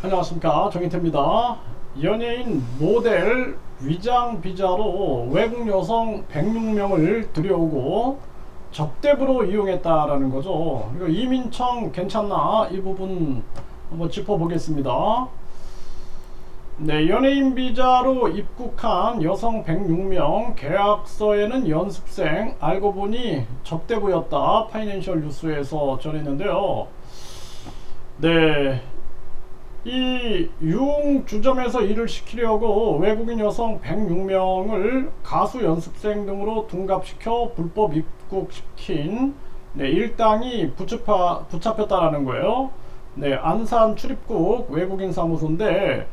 안녕하십니까, 정인태입니다. 연예인 모델 위장 비자로 외국 여성 106명을 들여오고 접대부로 이용했다라는 거죠. 이거 이민청 괜찮나? 이 부분 한번 짚어보겠습니다. 네, 연예인 비자로 입국한 여성 106명, 계약서에는 연습생, 알고 보니 접대부였다. 파이낸셜 뉴스에서 전했는데요. 네, 이 유흥주점에서 일을 시키려고 외국인 여성 106명을 가수 연습생 등으로 둔갑시켜 불법 입국시킨 일당이 붙잡혔다라는 거예요. 네, 안산 출입국 외국인 사무소인데,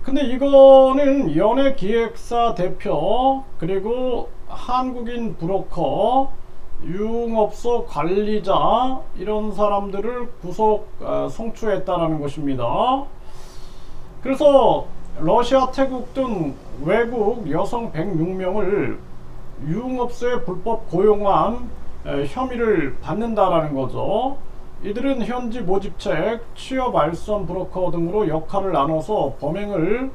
근데 이거는 연예기획사 대표, 그리고 한국인 브로커, 유흥업소 관리자, 이런 사람들을 구속 송치했다라는 것입니다. 그래서 러시아, 태국 등 외국 여성 106명을 유흥업소에 불법 고용한 혐의를 받는다라는 거죠. 이들은 현지 모집책, 취업 알선 브로커 등으로 역할을 나눠서 범행을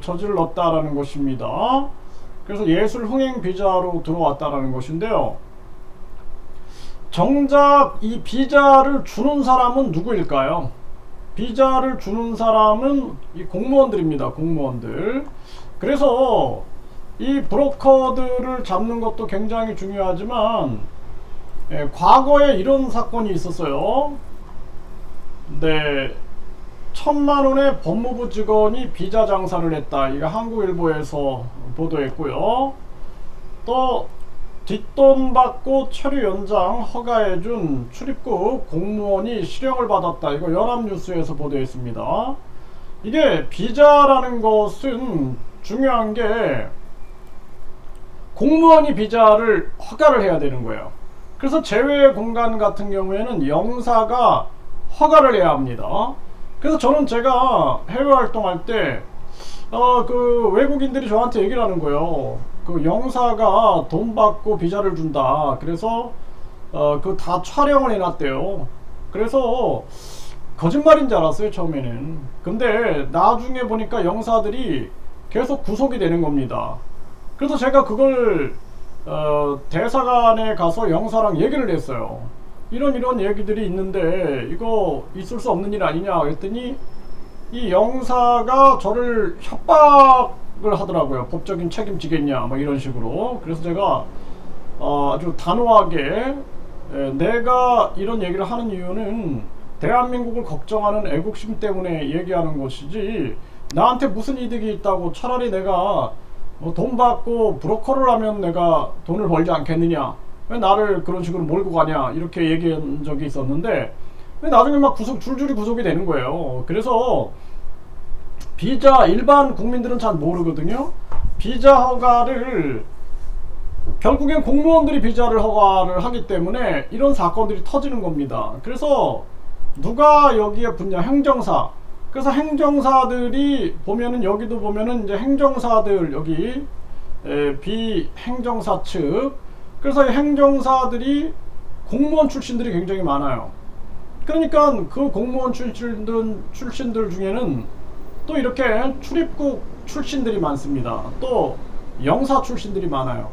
저질렀다라는 것입니다. 그래서 예술 흥행 비자로 들어왔다라는 것인데요. 정작 이 비자를 주는 사람은 누구일까요? 비자를 주는 사람은 이 공무원들입니다. 공무원들. 그래서 이 브로커들을 잡는 것도 굉장히 중요하지만, 과거에 이런 사건이 있었어요. 네, 1,000만원의 법무부 직원이 비자 장사를 했다. 이거 한국일보에서 보도했고요. 또 뒷돈 받고 체류 연장 허가해준 출입국 공무원이 실형을 받았다. 이거 연합뉴스에서 보도했습니다. 이게 비자라는 것은 중요한 게 공무원이 비자를 허가를 해야 되는 거예요. 그래서 제외 공간 같은 경우에는 영사가 허가를 해야 합니다. 그래서 저는 제가 해외 활동할 때 그 외국인들이 저한테 얘기를 하는 거예요. 그 영사가 돈 받고 비자를 준다. 그래서 그 다 촬영을 해놨대요. 그래서 거짓말인 줄 알았어요, 처음에는. 근데 나중에 보니까 영사들이 계속 구속이 되는 겁니다. 그래서 제가 그걸 대사관에 가서 영사랑 얘기를 했어요. 이런 얘기들이 있는데 이거 있을 수 없는 일 아니냐 했더니 이 영사가 저를 협박을 하더라고요. 법적인 책임지겠냐 뭐 이런 식으로. 그래서 제가 아주 단호하게 내가 이런 얘기를 하는 이유는 대한민국을 걱정하는 애국심 때문에 얘기하는 것이지, 나한테 무슨 이득이 있다고, 차라리 내가 돈 받고 브로커를 하면 내가 돈을 벌지 않겠느냐, 왜 나를 그런 식으로 몰고 가냐, 이렇게 얘기한 적이 있었는데, 나중에 막 줄줄이 구속이 되는 거예요. 그래서 비자, 일반 국민들은 잘 모르거든요. 비자 허가를 결국엔 공무원들이 비자를 허가를 하기 때문에 이런 사건들이 터지는 겁니다. 그래서 누가 여기에 붙냐? 행정사. 그래서 행정사들이 보면은, 여기도 보면은 이제 행정사들, 여기 비행정사 측. 그래서 행정사들이 공무원 출신들이 굉장히 많아요. 그러니까 그 공무원 출신들 중에는 또 이렇게 출입국 출신들이 많습니다. 또 영사 출신들이 많아요.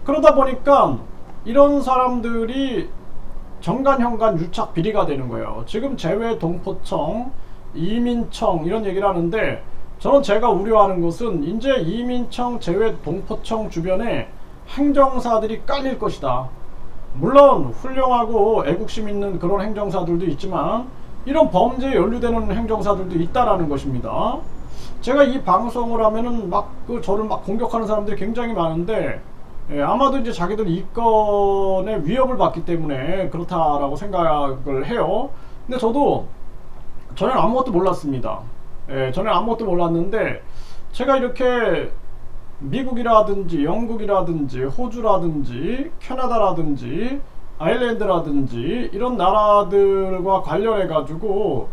그러다 보니까 이런 사람들이 정관, 현관, 유착 비리가 되는 거예요. 지금 재외 동포청, 이민청 이런 얘기를 하는데, 저는 제가 우려하는 것은 이제 이민청, 재외 동포청 주변에 행정사들이 깔릴 것이다. 물론 훌륭하고 애국심 있는 그런 행정사들도 있지만 이런 범죄에 연루되는 행정사들도 있다라는 것입니다. 제가 이 방송을 하면은 저를 막 공격하는 사람들이 굉장히 많은데, 아마도 이제 자기들 이권의 위협을 받기 때문에 그렇다라고 생각을 해요. 근데 저도 전혀 아무것도 몰랐습니다. 전혀 아무것도 몰랐는데, 제가 이렇게 미국이라든지 영국이라든지 호주라든지 캐나다라든지 아일랜드라든지 이런 나라들과 관련해 가지고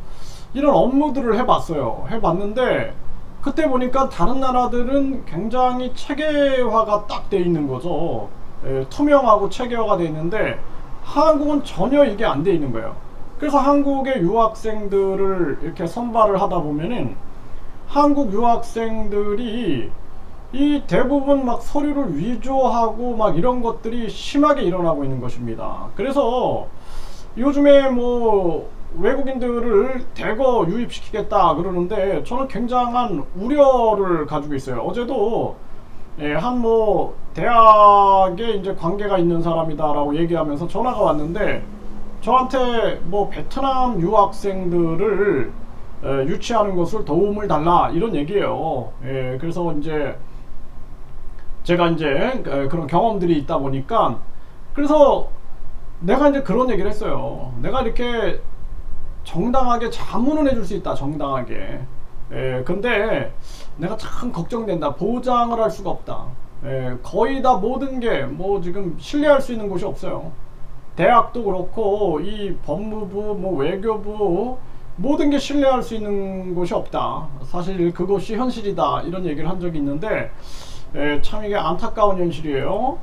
이런 업무들을 해봤는데, 그때 보니까 다른 나라들은 굉장히 체계화가 딱 돼 있는 거죠. 투명하고 체계화가 돼 있는데 한국은 전혀 이게 안 돼 있는 거예요. 그래서 한국의 유학생들을 이렇게 선발을 하다 보면은 한국 유학생들이 이 대부분 막 서류를 위조하고 막 이런 것들이 심하게 일어나고 있는 것입니다. 그래서 요즘에 뭐 외국인들을 대거 유입시키겠다 그러는데 저는 굉장한 우려를 가지고 있어요. 어제도 한 뭐 대학에 이제 관계가 있는 사람이다라고 얘기하면서 전화가 왔는데 저한테 뭐 베트남 유학생들을 유치하는 것을 도움을 달라 이런 얘기예요. 그래서 이제 제가 이제 그런 경험들이 있다 보니까 그래서 내가 이제 그런 얘기를 했어요. 내가 이렇게 정당하게 자문은 해줄 수 있다. 정당하게. 근데 내가 참 걱정된다. 보장을 할 수가 없다. 거의 다 모든 게 뭐 지금 신뢰할 수 있는 곳이 없어요. 대학도 그렇고 이 법무부 뭐 외교부 모든 게 신뢰할 수 있는 곳이 없다. 사실 그것이 현실이다. 이런 얘기를 한 적이 있는데 참 이게 안타까운 현실이에요.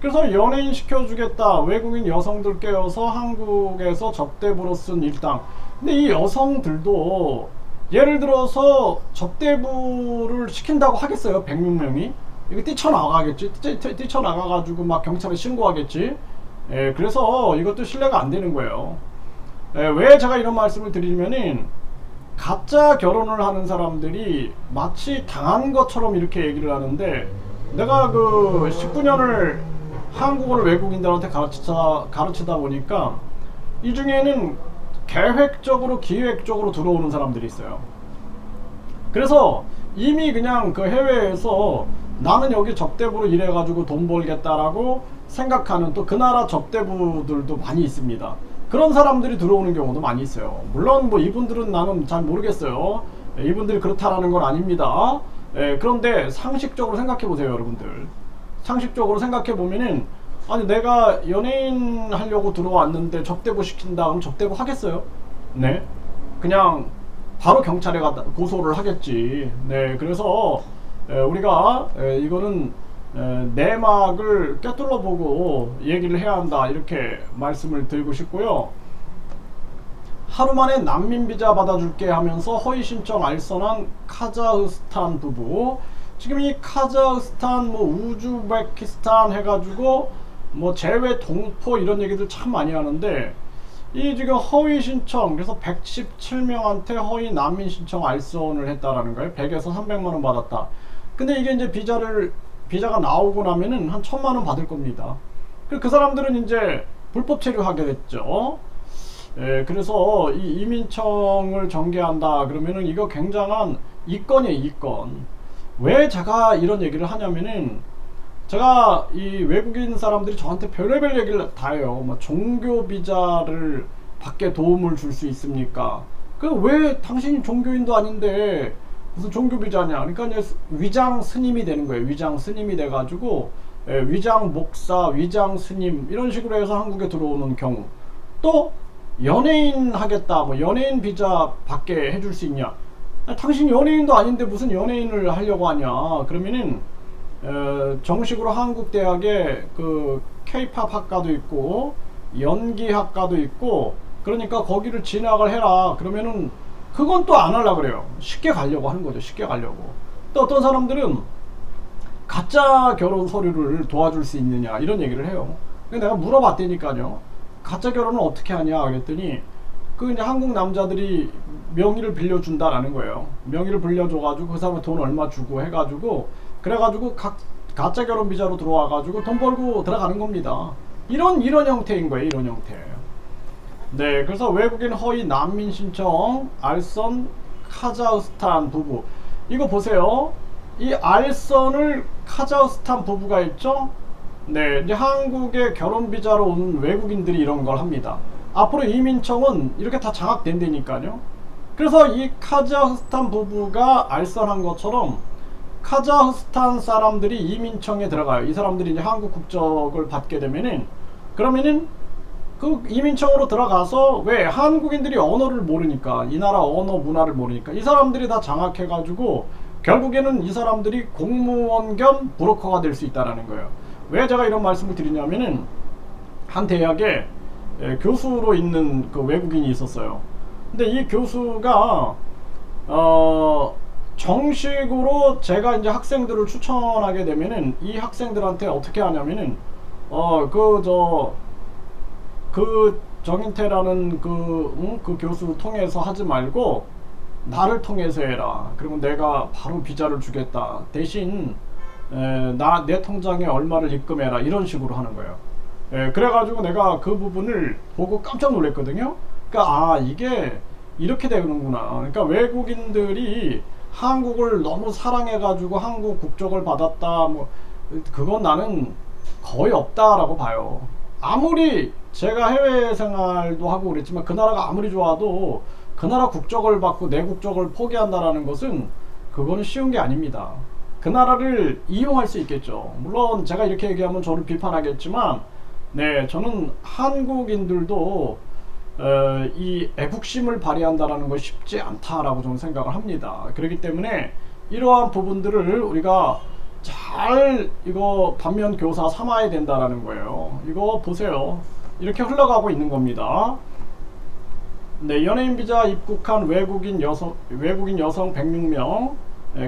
그래서 연예인 시켜주겠다. 외국인 여성들 깨워서 한국에서 접대부로 쓴 일당. 근데 이 여성들도 예를 들어서 접대부를 시킨다고 하겠어요. 106명이 이거 뛰쳐나가겠지. 뛰쳐나가가지고 막 경찰에 신고하겠지. 그래서 이것도 신뢰가 안 되는 거예요. 왜 제가 이런 말씀을 드리면은 가짜 결혼을 하는 사람들이 마치 당한 것처럼 이렇게 얘기를 하는데 내가 그 19년을 한국어를 외국인들한테 가르치다 보니까 이 중에는 계획적으로 기획적으로 들어오는 사람들이 있어요. 그래서 이미 그냥 그 해외에서 나는 여기 접대부로 일해가지고 돈 벌겠다라고 생각하는 또 그 나라 접대부들도 많이 있습니다. 그런 사람들이 들어오는 경우도 많이 있어요. 물론 뭐 이분들은 나는 잘 모르겠어요. 이분들이 그렇다라는 건 아닙니다. 그런데 상식적으로 생각해 보세요, 여러분들. 상식적으로 생각해 보면은 아니 내가 연예인 하려고 들어왔는데 접대부 시킨다 그럼 접대부 하겠어요? 네, 그냥 바로 경찰에 가다 고소를 하겠지. 네, 그래서 우리가 이거는 내막을 꿰뚫어 보고 얘기를 해야 한다 이렇게 말씀을 드리고 싶고요. 하루 만에 난민 비자 받아줄게 하면서 허위 신청 알선한 카자흐스탄 부부. 지금 이 카자흐스탄 뭐 우즈베키스탄 해가지고 뭐 재외 동포 이런 얘기들 참 많이 하는데 이 지금 허위 신청 그래서 117명한테 허위 난민 신청 알선을 했다라는 거예요. 100에서 300만원 받았다. 근데 이게 이제 비자가 나오고 나면은 한 1000만원 받을 겁니다. 그 사람들은 이제 불법 체류하게 됐죠. 그래서 이 이민청을 전개한다 그러면은 이거 굉장한 이건이에요, 이건. 왜 제가 이런 얘기를 하냐면은 제가 이 외국인 사람들이 저한테 별의별 얘기를 다 해요. 뭐 종교 비자를 받게 도움을 줄 수 있습니까? 그 왜 당신이 종교인도 아닌데 무슨 종교 비자냐? 그러니까 이제 위장 스님이 되는 거예요. 위장 스님이 돼가지고 위장 목사, 위장 스님 이런 식으로 해서 한국에 들어오는 경우. 또 연예인 하겠다, 뭐 연예인 비자 받게 해줄 수 있냐? 아니, 당신 연예인도 아닌데 무슨 연예인을 하려고 하냐? 그러면은 정식으로 한국 대학에 그 K-팝 학과도 있고 연기 학과도 있고 그러니까 거기를 진학을 해라. 그러면은 그건 또 안 하려고 그래요. 쉽게 가려고 하는 거죠. 쉽게 가려고. 또 어떤 사람들은 가짜 결혼 서류를 도와줄 수 있느냐 이런 얘기를 해요. 근데 내가 물어봤다니까요. 가짜 결혼은 어떻게 하냐 그랬더니 그 이제 한국 남자들이 명의를 빌려준다라는 거예요. 명의를 빌려줘가지고 그 사람에 돈 얼마 주고 해가지고 그래가지고 가짜 결혼 비자로 들어와가지고 돈 벌고 들어가는 겁니다. 이런 형태인 거예요. 이런 형태. 네, 그래서 외국인 허위 난민 신청 알선 카자흐스탄 부부. 이거 보세요. 이 알선을 카자흐스탄 부부가 있죠. 네, 이제 한국에 결혼 비자로 오는 외국인들이 이런 걸 합니다. 앞으로 이민청은 이렇게 다 장악된다니까요. 그래서 이 카자흐스탄 부부가 알선한 것처럼 카자흐스탄 사람들이 이민청에 들어가요. 이 사람들이 이제 한국 국적을 받게 되면은 그러면은 그 이민청으로 들어가서 왜 한국인들이 언어를 모르니까 이 나라 언어 문화를 모르니까 이 사람들이 다 장악해가지고 결국에는 이 사람들이 공무원 겸 브로커가 될 수 있다라는 거예요. 왜 제가 이런 말씀을 드리냐면은 한 대학에 교수로 있는 그 외국인이 있었어요. 근데 이 교수가 정식으로 제가 이제 학생들을 추천하게 되면은 이 학생들한테 어떻게 하냐면은 그 정인태라는 그 교수 통해서 하지 말고 나를 통해서 해라. 그리고 내가 바로 비자를 주겠다. 대신 내 통장에 얼마를 입금해라. 이런 식으로 하는 거예요. 그래가지고 내가 그 부분을 보고 깜짝 놀랐거든요. 그러니까 이게 이렇게 되는구나. 그러니까 외국인들이 한국을 너무 사랑해가지고 한국 국적을 받았다. 뭐 그건 나는 거의 없다라고 봐요. 아무리 제가 해외 생활도 하고 그랬지만 그 나라가 아무리 좋아도 그 나라 국적을 받고 내 국적을 포기한다라는 것은 그거는 쉬운 게 아닙니다. 그 나라를 이용할 수 있겠죠. 물론 제가 이렇게 얘기하면 저를 비판하겠지만 네, 저는 한국인들도 이 애국심을 발휘한다라는 것이 쉽지 않다라고 저는 생각을 합니다. 그렇기 때문에 이러한 부분들을 우리가 잘 이거 반면 교사 삼아야 된다라는 거예요. 이거 보세요. 이렇게 흘러가고 있는 겁니다. 네, 연예인 비자 입국한 외국인 여성 106명,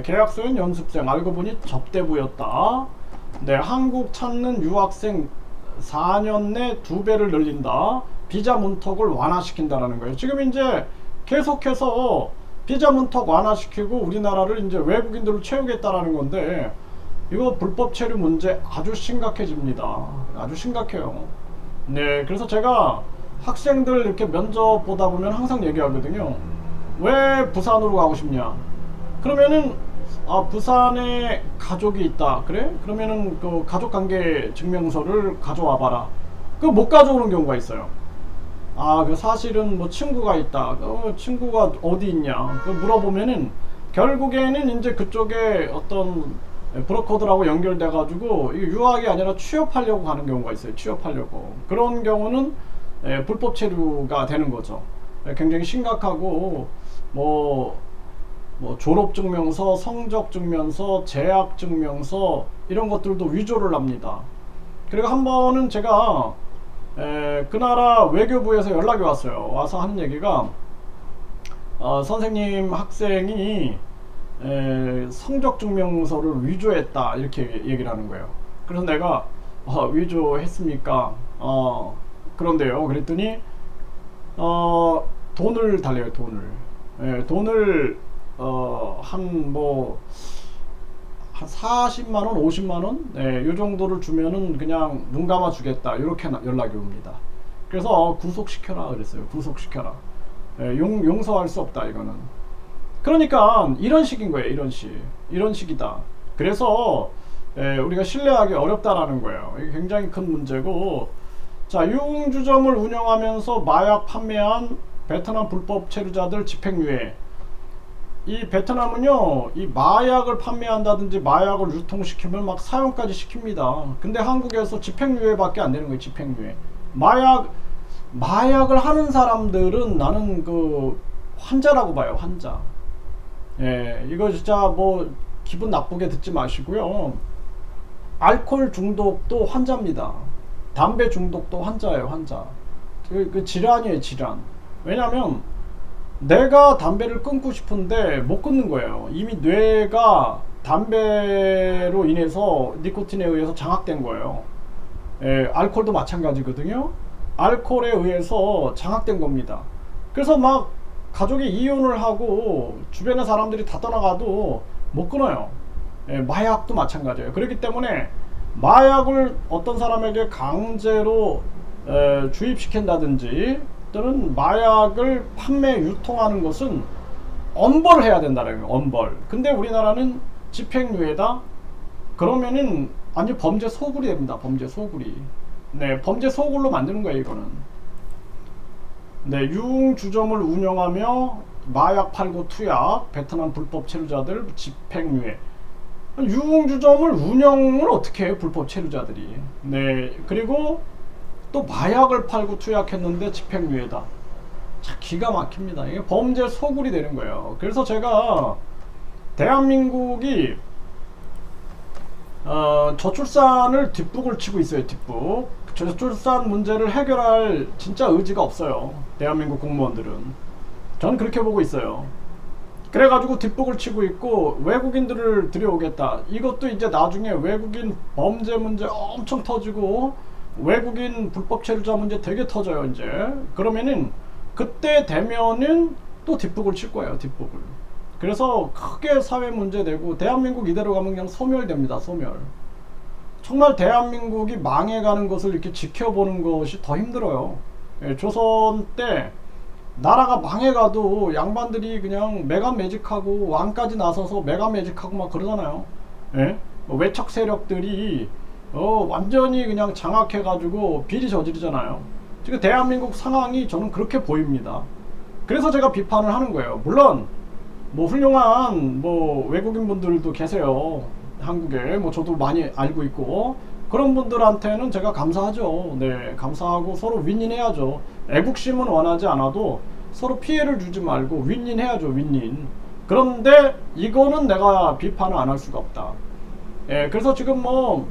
계약서인 연습생, 알고 보니 접대부였다. 네, 한국 찾는 유학생 4년 내 2배를 늘린다. 비자 문턱을 완화시킨다라는 거예요. 지금 이제 계속해서 비자 문턱 완화시키고 우리나라를 이제 외국인들로 채우겠다라는 건데 이거 불법 체류 문제 아주 심각해집니다. 아주 심각해요. 네, 그래서 제가 학생들 이렇게 면접 보다 보면 항상 얘기하거든요. 왜 부산으로 가고 싶냐? 그러면은 부산에 가족이 있다. 그래? 그러면은 그 가족관계 증명서를 가져와 봐라. 그 못 가져오는 경우가 있어요. 그 사실은 뭐 친구가 있다. 친구가 어디 있냐? 그 물어보면은 결국에는 이제 그쪽에 어떤 브로커들하고 연결돼 가지고 유학이 아니라 취업하려고 가는 경우가 있어요. 취업하려고. 그런 경우는 불법 체류가 되는 거죠. 굉장히 심각하고 뭐 졸업증명서, 성적증명서, 재학증명서 이런 것들도 위조를 합니다. 그리고 한 번은 제가 그 나라 외교부에서 연락이 왔어요. 와서 하는 얘기가 선생님 학생이 성적증명서를 위조했다 이렇게 얘기를 하는 거예요. 그래서 내가 위조했습니까? 그런데요. 그랬더니 돈을 달래요. 돈을 한 40만원, 50만원? 네, 요 정도를 주면은 그냥 눈 감아 주겠다. 이렇게 연락이 옵니다. 그래서 구속시켜라 그랬어요. 구속시켜라. 용서할 수 없다, 이거는. 그러니까 이런 식인 거예요. 이런 식이다. 그래서 우리가 신뢰하기 어렵다라는 거예요. 이게 굉장히 큰 문제고, 자, 유흥주점을 운영하면서 마약 판매한 베트남 불법 체류자들 집행유예. 이 베트남은요, 이 마약을 판매한다든지 마약을 유통시키면 막 사용까지 시킵니다. 근데 한국에서 집행유예밖에 안 되는 거예요. 집행유예. 마약을 하는 사람들은 나는 그 환자라고 봐요. 환자. 이거 진짜 뭐 기분 나쁘게 듣지 마시고요. 알코올 중독도 환자입니다. 담배 중독도 환자예요. 환자. 그 질환이에요. 질환. 왜냐면 내가 담배를 끊고 싶은데 못 끊는 거예요. 이미 뇌가 담배로 인해서 니코틴에 의해서 장악된 거예요. 알코올도 마찬가지거든요. 알코올에 의해서 장악된 겁니다. 그래서 막 가족이 이혼을 하고 주변의 사람들이 다 떠나가도 못 끊어요. 마약도 마찬가지예요. 그렇기 때문에 마약을 어떤 사람에게 강제로 주입시킨다든지 또는 마약을 판매 유통하는 것은 엄벌을 해야 된다는 거예요. 엄벌. 근데 우리나라는 집행유예다. 그러면은 완전 범죄 소굴이 됩니다. 범죄 소굴이. 네, 범죄 소굴로 만드는 거예요. 이거는. 네, 유흥주점을 운영하며 마약 팔고 투약, 베트남 불법 체류자들 집행유예. 유흥주점을 운영을 어떻게 해요? 불법 체류자들이. 네, 그리고 또 마약을 팔고 투약했는데 집행유예다. 자, 기가 막힙니다. 이게 범죄 소굴이 되는 거예요. 그래서 제가 대한민국이 저출산을 뒷북을 치고 있어요. 뒷북. 저출산 문제를 해결할 진짜 의지가 없어요. 대한민국 공무원들은. 저는 그렇게 보고 있어요. 그래가지고 뒷북을 치고 있고 외국인들을 들여오겠다. 이것도 이제 나중에 외국인 범죄 문제 엄청 터지고 외국인 불법 체류자 문제 되게 터져요 이제. 그러면은 그때 되면은 또 뒷북을 칠 거예요. 뒷북을. 그래서 크게 사회 문제 되고 대한민국 이대로 가면 그냥 소멸됩니다. 소멸. 정말 대한민국이 망해가는 것을 이렇게 지켜보는 것이 더 힘들어요. 예, 조선 때 나라가 망해가도 양반들이 그냥 메가매직하고 왕까지 나서서 메가매직하고 막 그러잖아요. 예? 외척 세력들이 완전히 그냥 장악해가지고 비리 저지르잖아요. 지금 대한민국 상황이 저는 그렇게 보입니다. 그래서 제가 비판을 하는 거예요. 물론 뭐 훌륭한 뭐 외국인 분들도 계세요. 한국에 뭐 저도 많이 알고 있고 그런 분들한테는 제가 감사하죠. 네, 감사하고 서로 윈윈해야죠. 애국심은 원하지 않아도 서로 피해를 주지 말고 윈윈해야죠. 윈윈. 그런데 이거는 내가 비판을 안 할 수가 없다. 예, 그래서 지금 뭐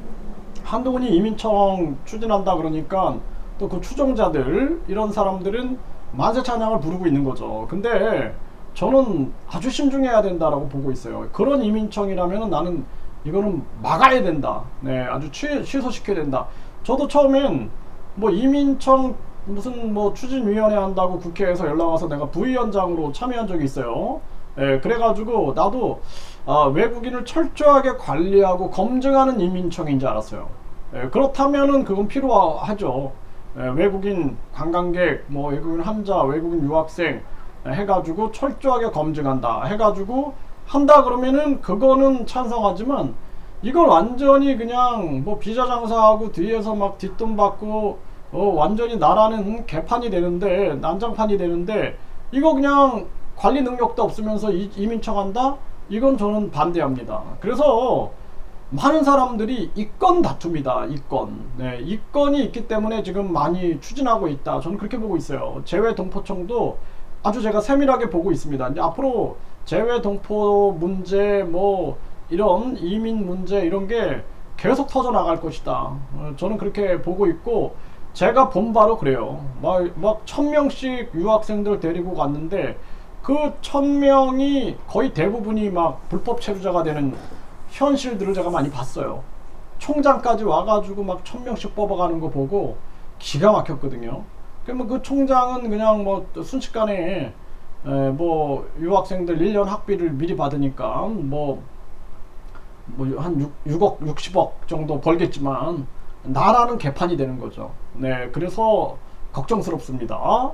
한동훈이 이민청 추진한다 그러니까 또 그 추종자들 이런 사람들은 만세 찬양을 부르고 있는 거죠. 근데 저는 아주 신중해야 된다라고 보고 있어요. 그런 이민청이라면 나는 이거는 막아야 된다. 네, 아주 취소시켜야 된다. 저도 처음엔 뭐 이민청 무슨 뭐 추진위원회 한다고 국회에서 연락 와서 내가 부위원장으로 참여한 적이 있어요. 예, 그래가지고 나도 외국인을 철저하게 관리하고 검증하는 이민청인 줄 알았어요. 예, 그렇다면은 그건 필요하죠. 예, 외국인 관광객, 뭐 외국인 환자, 외국인 유학생 해가지고 철저하게 검증한다. 해가지고 한다 그러면은 그거는 찬성하지만 이걸 완전히 그냥 뭐 비자 장사하고 뒤에서 막 뒷돈 받고 완전히 나라는 개판이 되는데 난장판이 되는데 이거 그냥 관리 능력도 없으면서 이민청 한다? 이건 저는 반대합니다. 그래서 많은 사람들이 이권 다툼이다. 이권. 네, 이권이 있기 때문에 지금 많이 추진하고 있다. 저는 그렇게 보고 있어요. 재외동포청도 아주 제가 세밀하게 보고 있습니다. 이제 앞으로 재외동포 문제 뭐 이런 이민 문제 이런 게 계속 터져 나갈 것이다. 저는 그렇게 보고 있고 제가 본 바로 그래요. 막 1000명씩 유학생들 데리고 갔는데 그 1000명이 거의 대부분이 막 불법 체류자가 되는 현실들을 제가 많이 봤어요. 총장까지 와가지고 막 1000명씩 뽑아가는 거 보고 기가 막혔거든요. 그러면 그 총장은 그냥 뭐 순식간에 뭐 유학생들 1년 학비를 미리 받으니까 뭐 한 6억 60억 정도 벌겠지만 나라는 개판이 되는 거죠. 네, 그래서 걱정스럽습니다.